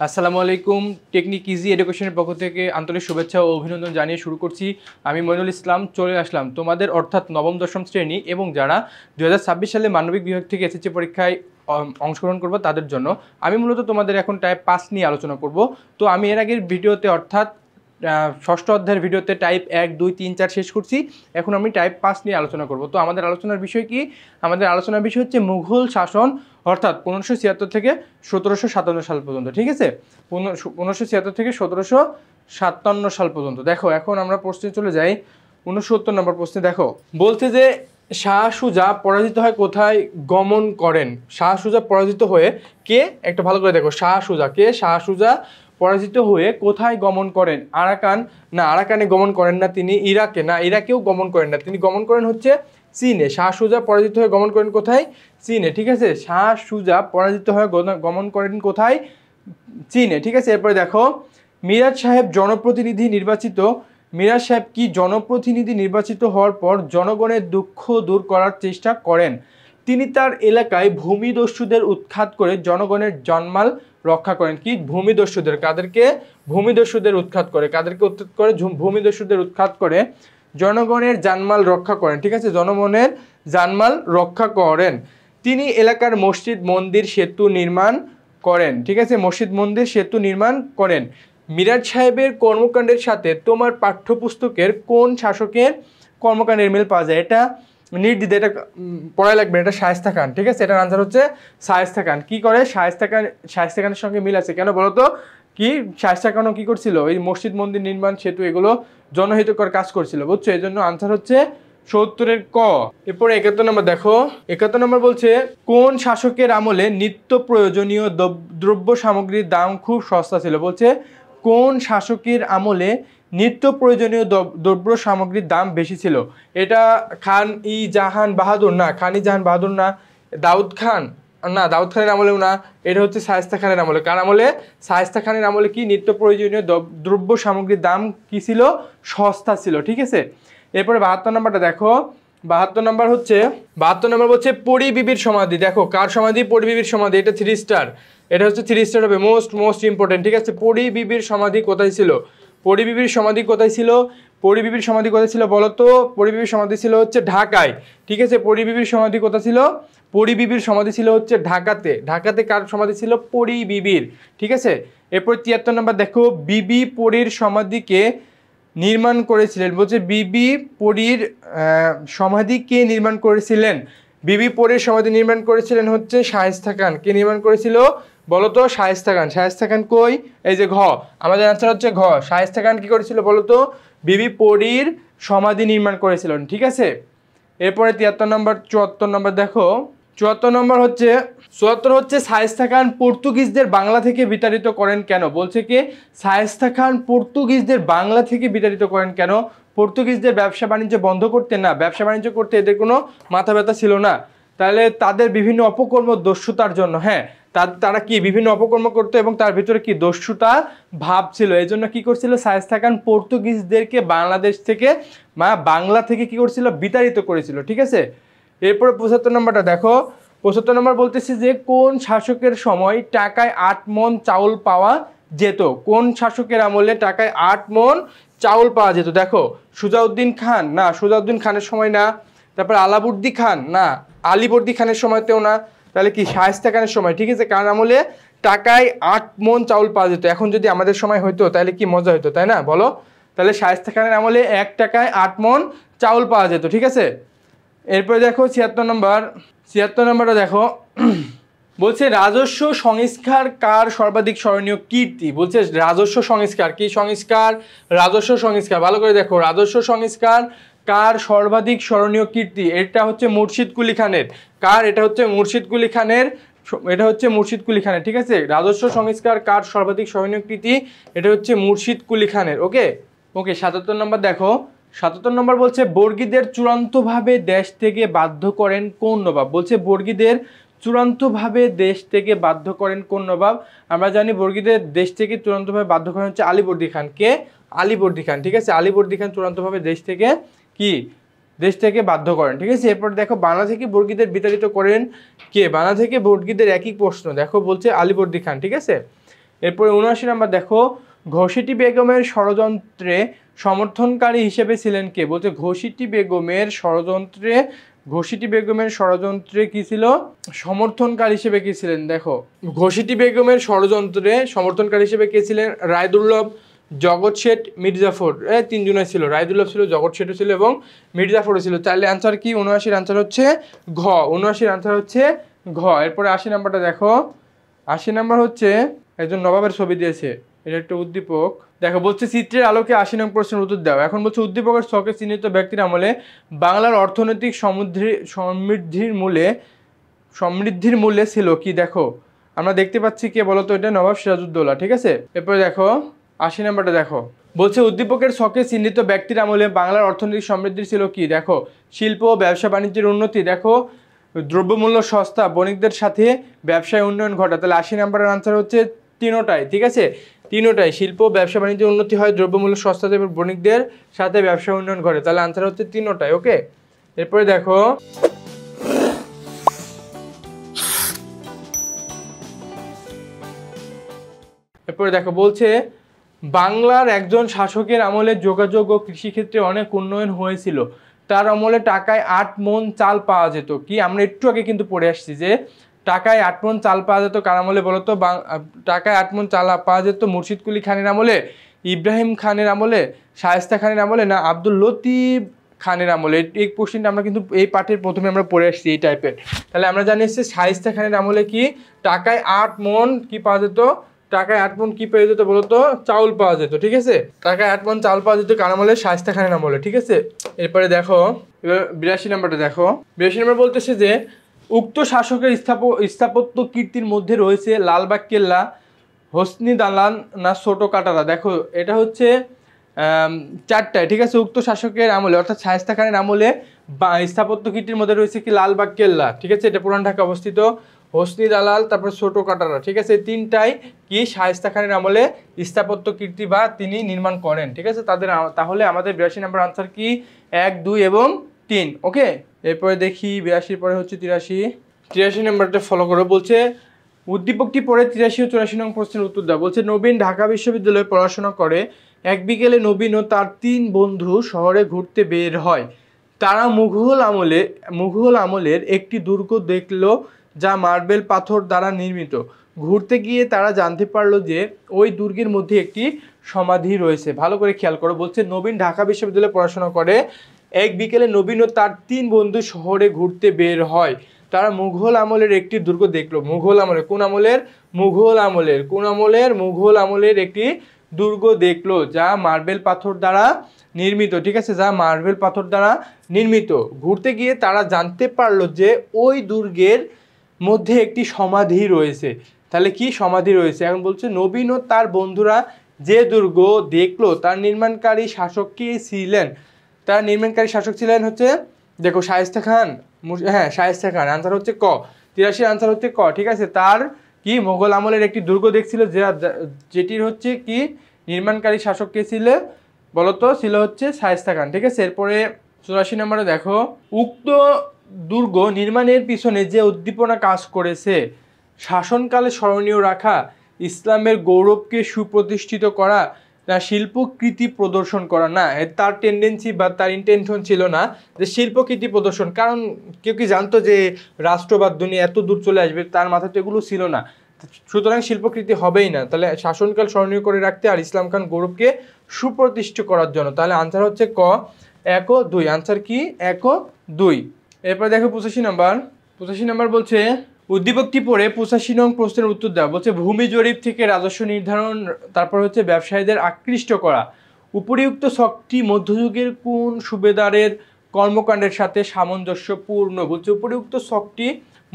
আসসালামু আলাইকুম। Technique easy এডুকেশনের পক্ষ থেকে আন্তরিক শুভেচ্ছা ও অভিনন্দন জানিয়ে শুরু করছি। আমি মইনুল ইসলাম চলে আসলাম তোমাদের অর্থাৎ নবম দশম শ্রেণী এবং যারা 2026 সালে মানবিক বিভাগ থেকে এসএসসি পরীক্ষায় অংশগ্রহণ করবো তাদের জন্য আমি মূলত তোমাদের এখন টাইপ 5 নিয়ে আলোচনা করব। তো আমি এর আগের ভিডিওতে অর্থাৎ ষষ্ঠ অধ্যায়ের ভিডিওতে টাইপ 1, 2, 3, 4 শেষ করছি। এখন আমি টাইপ 5 নিয়ে আলোচনা করব। তো আমাদের আলোচনার বিষয় কি? আমাদের আলোচনার বিষয় হচ্ছে মুঘল শাসন অর্থাৎ 1576 থেকে 1757 সাল পর্যন্ত। ঠিক আছে, 1576 থেকে 1757 সাল পর্যন্ত। দেখো এখন আমরা প্রশ্নে চলে যাই। 69 নম্বর প্রশ্নে দেখো বলছে যে শাহ সুজা পরাজিত হয় কোথায় গমন করেন? শাহ সুজা পরাজিত হয়ে কে, একটা ভালো করে দেখো, শাহ সুজা কে? শাহ সুজা পরাজিত হয়ে কোথায় গমন করেন? আরাকান না, আরাকানে গমন করেন না তিনি। ইরাকে না, ইরাকেও গমন করেন না তিনি। গমন করেন হচ্ছে চীনে। শাহ সুজা পরাজিত হয়ে গমন করেন কোথায়? চীনে। ঠিক আছে, শাহ সুজা পরাজিত হয়ে গমন করেন কোথায়? চীনে। ঠিক আছে, এরপরে দেখো মিরাজ সাহেব জনপ্রতিনিধি নির্বাচিত। মিরাজ সাহেব কি জনপ্রতিনিধি নির্বাচিত হওয়ার পর জনগণের দুঃখ দূর করার চেষ্টা করেন? তিনি তার এলাকায় ভূমিদস্যুদের উৎখাত করে জনগণের জানমাল রক্ষা করেন। কি ভূমিদস্যুদের? কাদেরকে? ভূমিদস্যুদের উৎখাত করে। কাদেরকে উৎখাত করে? ভূমিদস্যুদের উৎখাত করে জনগণের জানমাল রক্ষা করেন। ঠিক আছে, জনগণের জানমাল রক্ষা করেন। তিনি এলাকার মসজিদ মন্দির সেতু নির্মাণ করেন। ঠিক আছে, মসজিদ মন্দির সেতু নির্মাণ করেন। মিরাজ সাহেবের কর্মকাণ্ডের সাথে তোমার পাঠ্যপুস্তকের কোন শাসকের কর্মকাণ্ডের মিল পাওয়া যায়? এটা নির্দ্বিধায় এটা পড়াই লাগবে। এটা শায়েস্তা খান। ঠিক আছে, এটার আনসার হচ্ছে শায়েস্তা খান। কি করে? শায়েস্তা খান। শায়েস্তা খানের সঙ্গে মিল আছে কেন বলো তো? কি শায়েস্তা খানও কি করছিল? এই মসজিদ মন্দির নির্মাণ সেতু এগুলো জনহিতকর কাজ করছিল, বুঝছো? এই জন্য আনসার হচ্ছে 70-এর ক। এরপরে 71 নম্বর দেখো। 71 নম্বর বলছে কোন শাসকের আমলে নিত্য প্রয়োজনীয় দ্রব্য সামগ্রীর দাম খুব সস্তা ছিল? বলছে কোন শাসকের আমলে নিত্য প্রয়োজনীয় দ্রব্য সামগ্রীর দাম বেশি ছিল? এটা খান ই জাহান বাহাদুর না, খান ই জাহান বাহাদুর না, দাউদ খান না, দাউদ খানের আমলেও না, এটা হচ্ছে শায়েস্তা খানের আমলে। কার আমলে? শায়েস্তা খানের আমলে কি নিত্য প্রয়োজনীয় দ্রব্য সামগ্রীর দাম কি ছিল? সস্তা ছিল। ঠিক আছে, এরপরে 72 নম্বরটা দেখো। 72 নম্বর বলছে পরি বিবির সমাধি। দেখো কার সমাধি? পরি বিবির সমাধি। এটা 3 স্টার, এটা হচ্ছে 3 স্টার হবে, মোস্ট ইম্পর্টেন্ট। ঠিক আছে, পরি বিবির সমাধি কোথায় ছিল? পরি বিবির সমাধি কোথায় ছিল? পরি বিবির সমাধি কোথায় ছিল বলো তো? পরি বিবির সমাধি ছিল হচ্ছে ঢাকায়। ঠিক আছে, পরি বিবির সমাধি কোথায় ছিল? পরি বিবির সমাধি ছিল হচ্ছে ঢাকাতে। ঢাকাতে কার সমাধি ছিল? পরি বিবির। ঠিক আছে, এরপর 73 নম্বর দেখো বিবি পরীর সমাধিকে নির্মাণ করেছিলেন। বলছে বিবি পরীর সমাধি কে নির্মাণ করেছিলেন? বিবি পরীর সমাধি নির্মাণ করেছিলেন হচ্ছে শায়েস্তা খান। কে নির্মাণ করেছিল বলো তো? শায়েস্তা খান। শায়েস্তা খান কই? এই যে ঘ, আমাদের আনসার হচ্ছে ঘ। শায়েস্তা খান কি করেছিল বলো তো? বিবি পরীর সমাধি নির্মাণ করেছিলেন। ঠিক আছে, এরপরে 73 নম্বর 74 নম্বর দেখো। 74 নম্বর হচ্ছে 74 হচ্ছে শায়েস্তা খান পর্তুগিজদের বাংলা থেকে বিতাড়িত করেন কেন? বলছে কি শায়েস্তা খান পর্তুগিজদের বাংলা থেকে বিতাড়িত করেন কেন? পর্তুগিজদের ব্যবসা বাণিজ্য বন্ধ করতে না, ব্যবসা বাণিজ্য করতে এদের কোনো মাথা ব্যথা ছিল না, তাহলে তাদের বিভিন্ন অপকর্ম দস্যুতার জন্য। হ্যাঁ, তারা কি বিভিন্ন অপকর্ম করতো এবং তার ভিতরে কি দস্যুতা ভাব ছিল। এই জন্য কি করছিল শায়েস্তা খান? পর্তুগিজদেরকে বাংলাদেশ থেকে বাংলা থেকে কি করছিল? বিতাড়িত করেছিল। ঠিক আছে, এরপরে 75 নম্বরটা দেখো। 75 নম্বর বলতেছে যে কোন শাসকের সময় টাকায় 8 মণ চাউল পাওয়া যেত? কোন শাসকের আমলে টাকায় 8 মণ চাউল পাওয়া যেত? দেখো সুজাউদ্দিন খান না, সুজাউদ্দিন খানের সময় না, তারপর আলাবর্দী খান না, আলীবর্দী খানের সময়তেও না, তাহলে কি শায়েস্তা খানের সময়। ঠিক আছে, কার আমলে টাকায় 8 মণ চাউল পাওয়া যেত? এখন যদি আমাদের সময় হইতো তাহলে কি মজা হইতো, তাই না বলো? তাহলে শায়েস্তা খানের আমলে 1 টাকায় 8 মণ চাউল পাওয়া যেত। ঠিক আছে, এরপরে দেখো 76 নম্বর। 76 নম্বরটা দেখো বলছে রাজস্ব সংস্কার কার সর্বাধিক স্মরণীয় কীর্তি? বলছে রাজস্ব সংস্কার। কি সংস্কার? রাজস্ব সংস্কার। ভালো করে দেখো, রাজস্ব সংস্কার কার সর্বাধিক স্মরণীয় কীর্তি? এটা হচ্ছে মুর্শিদ কুলি খানের। কার? এটা হচ্ছে মুর্শিদ কুলি খানের। এটা হচ্ছে মুর্শিদ কুলি খানের। ঠিক আছে, রাজস্ব সংস্কার কার সর্বাধিক স্মরণীয় কীর্তি? এটা হচ্ছে মুর্শিদ কুলি খানের। ওকে 77 নম্বর দেখো। 77 নম্বর বলছে বর্গীদের চূড়ান্তভাবে দেশ থেকে বাধ্য করেন কোন নবাব? বলছে বর্গীদের চূড়ান্তভাবে দেশ থেকে বাধ্য করেন কোন নবাব? আমরা জানি বর্গীদের দেশ থেকে চূড়ান্তভাবে বাধ্য করেন হচ্ছে আলীবর্দী খান। কে? আলীবর্দী খান। ঠিক আছে, আলীবর্দী খান চূড়ান্তভাবে দেশ থেকে বাধ্য করেন। ঠিক আছে, এরপর দেখো বাংলা থেকে বর্গীদের বিতাড়িত করেন কে? বাংলা থেকে বর্গীদের একই প্রশ্ন। দেখো বলছে আলীবর্দী খান। ঠিক আছে, এরপরে ৭৯ নাম্বার দেখো, ঘসেটি বেগমের ষড়যন্ত্রে সমর্থনকারী হিসেবে ছিলেন কে? বলছে ঘসেটি বেগমের ষড়যন্ত্রে কি ছিল? সমর্থনকারী হিসেবে কি ছিলেন? দেখো, ঘসেটি বেগমের ষড়যন্ত্রে সমর্থনকারী হিসেবে কে ছিলেন? রায়দুল্লভ, জগৎ শেঠ, মির্জাফর। তিনজনে ছিল, রায়দুল্লভ ছিল, জগৎ শেঠও ছিল এবং মির্জাফরও ছিল। তাহলে অ্যান্সার কি? ৭৯ আনসার হচ্ছে ঘ। ৭৯ আনসার হচ্ছে ঘ। এরপরে ৮০ নাম্বারটা দেখো, ৮০ নাম্বার হচ্ছে একজন নবাবের ছবি দিয়েছে, এটা একটা উদ্দীপক। দেখো বলছে চিত্রের আলোকে ৮০ নং প্রশ্নের উত্তর দাও। এখন বলছে উদ্দীপকের ছকে চিহ্নিত ব্যক্তির আমলে বাংলার অর্থনৈতিক সমৃদ্ধির মূল্যে ছিল কি? দেখো আমরা দেখতে পাচ্ছি কে বলতো, এটা নবাব সিরাজউদ্দৌলা। ঠিক আছে, এরপরে দেখো ৮০ নাম্বারটা দেখো, বলছে উদ্দীপকের ছকে চিহ্নিত ব্যক্তির আমলে বাংলার অর্থনৈতিক সমৃদ্ধি ছিল কি? দেখো শিল্প ও ব্যবসা বাণিজ্যের উন্নতি, দেখো দ্রব্যমূল্য সস্তা, বণিকদের সাথে ব্যবসায় উন্নয়ন ঘটা। তাহলে ৮০ নাম্বারের আনসার হচ্ছে তিনোটাই। ঠিক আছে, তিনোটাই, শিল্প ব্যবসা বাণিজ্যের উন্নতি হয়, দ্রব্যমূল্য সস্তা এবং বণিকদের সাথে ব্যবসা উন্নয়ন ঘটে। তাহলে আনসার হচ্ছে তিনোটাই। ওকে, এরপরে দেখো বলছে বাংলার একজন শাসকের আমলে যোগাযোগ ও কৃষিক্ষেত্রে অনেক উন্নয়ন হয়েছিল। তার আমলে টাকায় ৮ মণ চাল পাওয়া যেত। কি? আমরা একটু আগে কিন্তু পড়ে আসছি যে টাকায় ৮ মণ চাল পাওয়া যেত কার আমলে বলতো? টাকায় ৮ মণ চাল পাওয়া যেত মুর্শিদ কুলি খানের আমলে, ইব্রাহিম খানের আমলে, শায়েস্তা খানের আমলে, না আব্দুল লতিফ খানের আমলে? এই কোশ্চেনটা আমরা কিন্তু এই পাঠের প্রথমে আমরা পড়ে আসছি এই টাইপের। তাহলে আমরা জানি এসেছি শায়েস্তা খানের আমলে কি টাকায় ৮ মণ কি পাওয়া যেত? টাকায় ৮ মণ কি পেয়ে যেত বলতো? চাউল পাওয়া যেত। ঠিক আছে, টাকায় ৮ মণ চাউল পাওয়া যেত কার আমলে? শায়েস্তা খানের আমলে। ঠিক আছে, এরপরে দেখো এবার ৮২ নাম্বারটা দেখো। ৮২ নাম্বার বলতেছে যে উক্ত শাসকের স্থাপত্য কীর্তির মধ্যে রয়েছে লালবাগ কেল্লা, হোসনি দালান, না ছোট কাটারা। দেখো এটা হচ্ছে চারটায়। ঠিক আছে, উক্ত শাসকের আমলে অর্থাৎ শায়েস্তা খানের আমলে স্থাপত্য কীর্তির মধ্যে রয়েছে কি? লালবাগ কেল্লা। ঠিক আছে, এটা পুরান ঢাকা অবস্থিত, হোসনি দালাল, তারপর ছোট কাটারা। ঠিক আছে, তিনটাই কি শায়েস্তা খানের আমলে স্থাপত্য কীর্তি বা তিনি নির্মাণ করেন। ঠিক আছে, তাহলে আমাদের ৮২ নাম্বার আনসার কি? ১, ২ এবং ৩। ওকে, এরপরে দেখি ৮২ পরে হচ্ছে ৮৩ নাম্বারটা ফলো করো। বলছে উদ্দীপকটি পড়ে ৮৩ ও ৮৪ নং প্রশ্নের উত্তর দাও। বলছে নবীন ঢাকা বিশ্ববিদ্যালয়ে পড়াশোনা করে। এক বিকেলে নবীন ও তার ৩ বন্ধু শহরে ঘুরতে বের হয়। তারা মুঘল আমলের একটি দুর্গ দেখলো যা মার্বেল পাথর দ্বারা নির্মিত। ঘুরতে গিয়ে তারা জানতে পারলো যে ওই দুর্গের মধ্যে একটি সমাধি রয়েছে। ভালো করে খেয়াল করো। বলছে নবীন ঢাকা বিশ্ববিদ্যালয়ে পড়াশোনা করে। এক বিকেলে নবীন ও তার ৩ বন্ধু শহরে ঘুরতে বের হয়। তারা মুঘল আমলের একটি দুর্গ দেখলো। মুঘল আমলের কোন আমলের? মুঘল আমলের একটি দুর্গ দেখলো যা মার্বেল পাথর দ্বারা নির্মিত। ঠিক আছে, যা মার্বেল পাথর দ্বারা নির্মিত। ঘুরতে গিয়ে তারা জানতে পারলো যে ওই দুর্গের মধ্যে একটি সমাধি রয়েছে। তাহলে কি সমাধি রয়েছে? এখন বলছে নবীন ও তার বন্ধুরা যে দুর্গ দেখলো তার নির্মাণকারী শাসক কে ছিলেন? তার নির্মাণকারী শাসক ছিলেন হচ্ছে দেখো শায়েস্তা খান। হ্যাঁ, শায়েস্তা খান। আনসার হচ্ছে ক। ৮৩ আনসার হচ্ছে ক। ঠিক আছে, তার কি মোগল আমলের একটি দুর্গ দেখছিল যেটির হচ্ছে কি নির্মাণকারী শাসক কে ছিল বলতো? ছিল হচ্ছে শায়েস্তা খান। ঠিক আছে, এরপরে ৮৪ নম্বরে দেখো উক্ত দুর্গ নির্মাণের পিছনে যে উদ্দীপনা কাজ করেছে, শাসনকালে স্মরণীয় রাখা, ইসলামের গৌরবকে সুপ্রতিষ্ঠিত করা, না শিল্পকৃতি প্রদর্শন করা। না, তার টেন্ডেন্সি বা তার ইন্টেনশন ছিল না যে শিল্পকৃতি প্রদর্শন, কারণ কেউ কি জানতো যে রাষ্ট্রবাদ দুনিয়া এত দূর চলে আসবে? তার মাথাতে এগুলো ছিল না, সুতরাং শিল্পকৃতি হবেই না। তাহলে শাসনকাল স্মরণীয় করে রাখতে আর ইসলাম খান গৌরবকে সুপ্রতিষ্ঠিত করার জন্য। তাহলে আনসার হচ্ছে ক, ১ ও ২। আনসার কি? ১ ও ২। এরপর দেখো ৮৫ নাম্বার বলছে উদ্দীপকটি পড়ে ৮৫ নং প্রশ্নের উত্তর দেওয়া। বলছে ভূমি জরিপ থেকে রাজস্ব নির্ধারণ, তারপর হচ্ছে ব্যবসায়ীদের আকৃষ্ট করা। উপরিউক্ত ছকটি মধ্যযুগের কোন সুবেদারের কর্মকাণ্ডের সাথে সামঞ্জস্যপূর্ণ? বলছে উপরিউক্ত ছকটি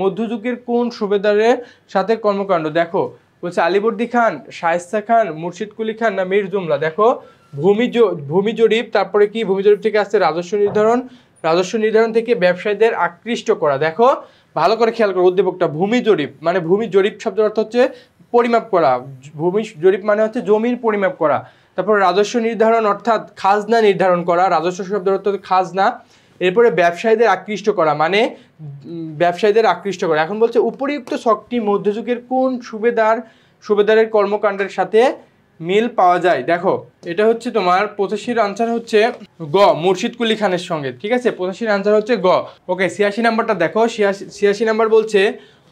মধ্যযুগের কোন সুবেদারের সাথে কর্মকাণ্ড? দেখো বলছে আলীবর্দী খান, শায়েস্তা খান, মুর্শিদ কুলি খান, না মীর জুমলা। দেখো ভূমি জরিপ, তারপরে কি ভূমি জরিপ থেকে আসছে রাজস্ব নির্ধারণ থেকে ব্যবসায়ীদের আকৃষ্ট করা। দেখো ভালো করে খেয়াল করো উদ্দীপকটা। ভূমি জরিপ মানে ভূমি জরিপ শব্দের অর্থ হচ্ছে পরিমাপ করা। ভূমি জরিপ মানে হচ্ছে জমির পরিমাপ করা। তারপর রাজস্ব নির্ধারণ অর্থাৎ খাজনা নির্ধারণ করা। রাজস্ব শব্দের অর্থ খাজনা। এরপরে ব্যবসায়ীদের আকৃষ্ট করা মানে ব্যবসায়ীদের আকৃষ্ট করা। এখন বলছে উপরিউক্ত ছকটি মধ্যযুগের কোন সুবেদারের কর্মকাণ্ডের সাথে মিল পাওয়া যায়। দেখো এটা হচ্ছে তোমার 85-র আনসার হচ্ছে গ, মুর্শিদ কুলি খানের সঙ্গে। ঠিক আছে, 85-র আনসার হচ্ছে গ। ওকে, 86 নাম্বারটা দেখো। 86 নাম্বার বলছে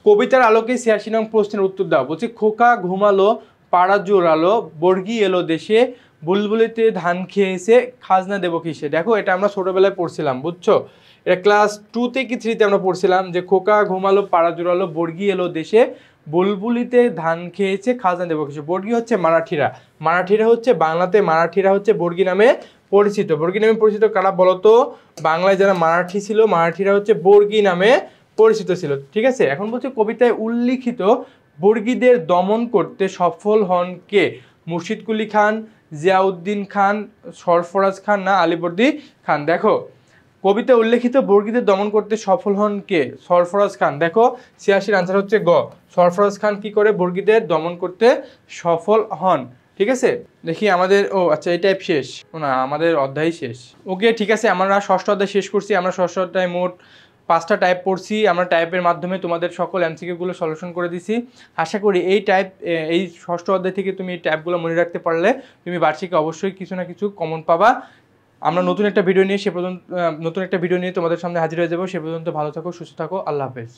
কবিতার আলোকে 86 নং প্রশ্নের উত্তর দাও। বলছে খোকা ঘুমালো, পাড়া জোরালো, বর্গি এলো দেশে, বুলবুলিতে ধান খেয়েছে, খাজনা দেবো কিসে। দেখো এটা আমরা ছোটবেলায় পড়ছিলাম, বুঝছো? এটা ক্লাস 2তে কি 3তে আমরা পড়ছিলাম যে খোকা ঘুমালো, পাড়া জোরালো, বর্গি এলো দেশে, বুলবুলিতে ধান খেয়েছে, খাজনা দেবো কিসে। বর্গি হচ্ছে মারাঠিরা, মারাঠিরা হচ্ছে বাংলাতে, মারাঠিরা হচ্ছে বর্গি নামে পরিচিত। বর্গি নামে পরিচিত কারা বলতো? বাংলায় যারা মারাঠি ছিল, মারাঠিরা হচ্ছে বর্গি নামে পরিচিত ছিল। ঠিক আছে, এখন বলছে কবিতায় উল্লিখিত বর্গীদের দমন করতে সফল হন কে? মুর্শিদ কুলি খান, জিয়াউদ্দিন খান, সরফরাজ খান না আলীবর্দী খান। দেখো কবিতা উল্লেখিত বর্গীদের দমন করতে সফল হন কে? সরফরাজ খান। দেখো 86-র আনসার হচ্ছে গ, সরফরাজ খান কি করে বর্গীদের দমন করতে সফল হন। ঠিক আছে, দেখি আমাদের আচ্ছা এই টাইপ শেষ না, আমাদের অধ্যায় শেষ। ওকে ঠিক আছে, আমরা ষষ্ঠ অধ্যায় শেষ করছি। আমরা ষষ্ঠ অধ্যায় মোট 5টা টাইপ পড়ছি। আমরা টাইপের মাধ্যমে তোমাদের সকল এমসিকিউগুলো সলিউশন করে দিছি। আশা করি এই ষষ্ঠ অধ্যায় থেকে তুমি এই টাইপগুলো মনে রাখতে পারলে তুমি বার্ষিকে অবশ্যই কিছু না কিছু কমন পাবা। আমরা নতুন একটা ভিডিও নিয়ে তোমাদের সামনে হাজির হয়ে যাবো। সে পর্যন্ত ভালো থাকো, সুস্থ থাকো, আল্লাহ হাফেজ।